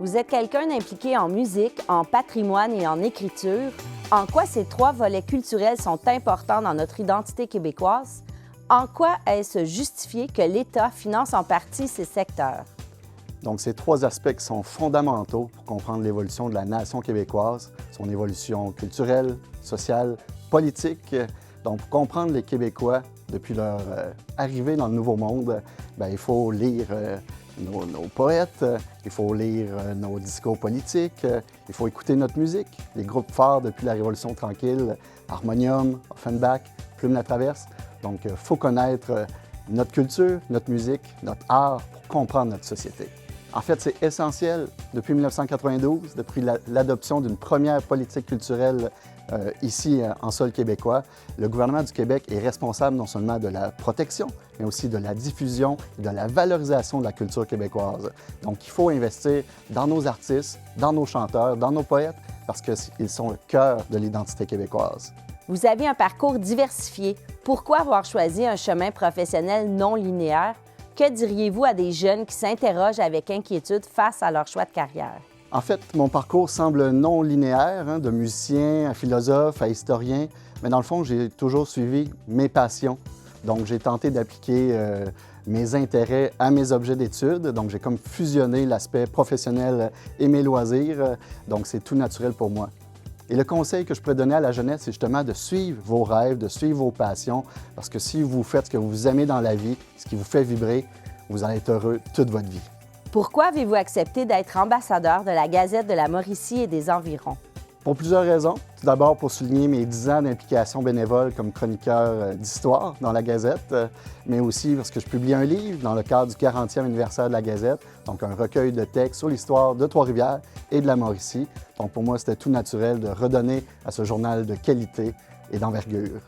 Vous êtes quelqu'un d'impliqué en musique, en patrimoine et en écriture. En quoi ces trois volets culturels sont importants dans notre identité québécoise? En quoi est-ce justifié que l'État finance en partie ces secteurs? Donc, ces trois aspects qui sont fondamentaux pour comprendre l'évolution de la nation québécoise, son évolution culturelle, sociale, politique. Donc, pour comprendre les Québécois depuis leur arrivée dans le Nouveau Monde, il faut lire nos poètes, il faut lire nos discours politiques, il faut écouter notre musique, les groupes phares depuis la Révolution tranquille, Harmonium, Offenbach, Plume la Traverse. Donc, il faut connaître notre culture, notre musique, notre art pour comprendre notre société. En fait, c'est essentiel. Depuis 1992, depuis l'adoption d'une première politique culturelle ici en sol québécois, le gouvernement du Québec est responsable non seulement de la protection, mais aussi de la diffusion et de la valorisation de la culture québécoise. Donc, il faut investir dans nos artistes, dans nos chanteurs, dans nos poètes, parce qu'ils sont le cœur de l'identité québécoise. Vous avez un parcours diversifié. Pourquoi avoir choisi un chemin professionnel non linéaire? Que diriez-vous à des jeunes qui s'interrogent avec inquiétude face à leur choix de carrière? En fait, mon parcours semble non linéaire, de musicien à philosophe à historien, mais dans le fond, j'ai toujours suivi mes passions. Donc, j'ai tenté d'appliquer mes intérêts à mes objets d'études. Donc, j'ai comme fusionné l'aspect professionnel et mes loisirs. Donc, c'est tout naturel pour moi. Et le conseil que je pourrais donner à la jeunesse, c'est justement de suivre vos rêves, de suivre vos passions, parce que si vous faites ce que vous aimez dans la vie, ce qui vous fait vibrer, vous allez être heureux toute votre vie. Pourquoi avez-vous accepté d'être ambassadeur de la Gazette de la Mauricie et des environs? Pour plusieurs raisons. Tout d'abord, pour souligner mes 10 ans d'implication bénévole comme chroniqueur d'histoire dans la Gazette, mais aussi parce que je publie un livre dans le cadre du 40e anniversaire de la Gazette, donc un recueil de textes sur l'histoire de Trois-Rivières et de la Mauricie. Donc pour moi, c'était tout naturel de redonner à ce journal de qualité et d'envergure.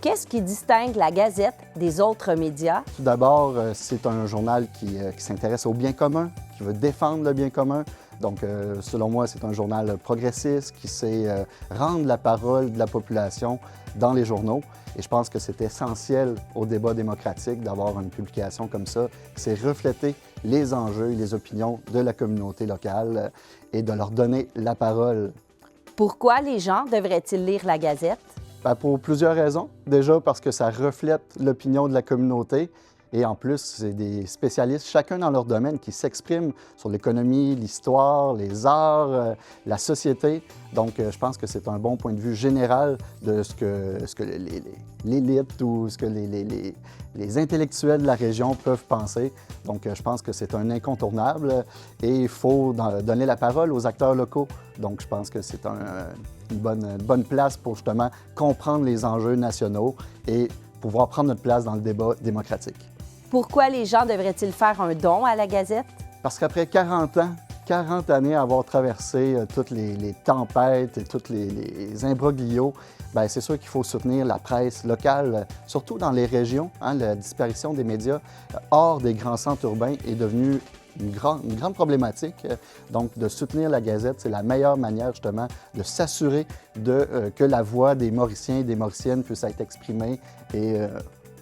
Qu'est-ce qui distingue la Gazette des autres médias? Tout d'abord, c'est un journal qui s'intéresse au bien commun, qui veut défendre le bien commun. Donc, selon moi, c'est un journal progressiste qui sait rendre la parole de la population dans les journaux. Et je pense que c'est essentiel au débat démocratique d'avoir une publication comme ça qui sait refléter les enjeux et les opinions de la communauté locale et de leur donner la parole. Pourquoi les gens devraient-ils lire la Gazette? Pour plusieurs raisons. Déjà parce que ça reflète l'opinion de la communauté. Et en plus, c'est des spécialistes, chacun dans leur domaine, qui s'expriment sur l'économie, l'histoire, les arts, la société. Donc, je pense que c'est un bon point de vue général de ce que l'élite ou ce que les intellectuels de la région peuvent penser. Donc, je pense que c'est un incontournable et il faut donner la parole aux acteurs locaux. Donc, je pense que c'est une bonne place pour justement comprendre les enjeux nationaux et pouvoir prendre notre place dans le débat démocratique. Pourquoi les gens devraient-ils faire un don à la Gazette? Parce qu'après 40 années à avoir traversé toutes les tempêtes et tous les imbroglios, c'est sûr qu'il faut soutenir la presse locale, surtout dans les régions. La disparition des médias hors des grands centres urbains est devenue une grande problématique. Donc, de soutenir la Gazette, c'est la meilleure manière, justement, de s'assurer que la voix des Mauriciens et des Mauriciennes puisse être exprimée et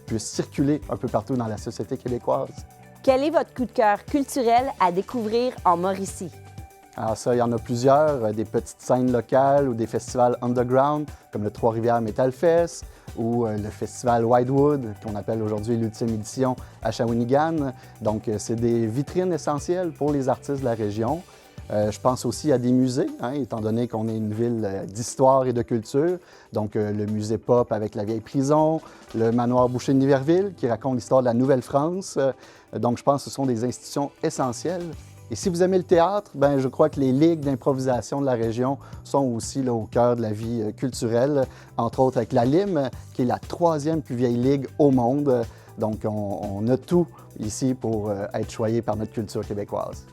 puisse circuler un peu partout dans la société québécoise. Quel est votre coup de cœur culturel à découvrir en Mauricie? Alors ça, il y en a plusieurs, des petites scènes locales ou des festivals underground, comme le Trois-Rivières Metal Fest ou le festival Whitewood, qu'on appelle aujourd'hui l'ultime édition à Shawinigan. Donc, c'est des vitrines essentielles pour les artistes de la région. Je pense aussi à des musées, étant donné qu'on est une ville d'histoire et de culture. Donc, le musée Pop avec la vieille prison, le manoir Boucher de Niverville qui raconte l'histoire de la Nouvelle-France. Donc, je pense que ce sont des institutions essentielles. Et si vous aimez le théâtre, je crois que les ligues d'improvisation de la région sont aussi là, au cœur de la vie culturelle, entre autres avec la LIM, qui est la 3e plus vieille ligue au monde. Donc, on a tout ici pour être choyé par notre culture québécoise.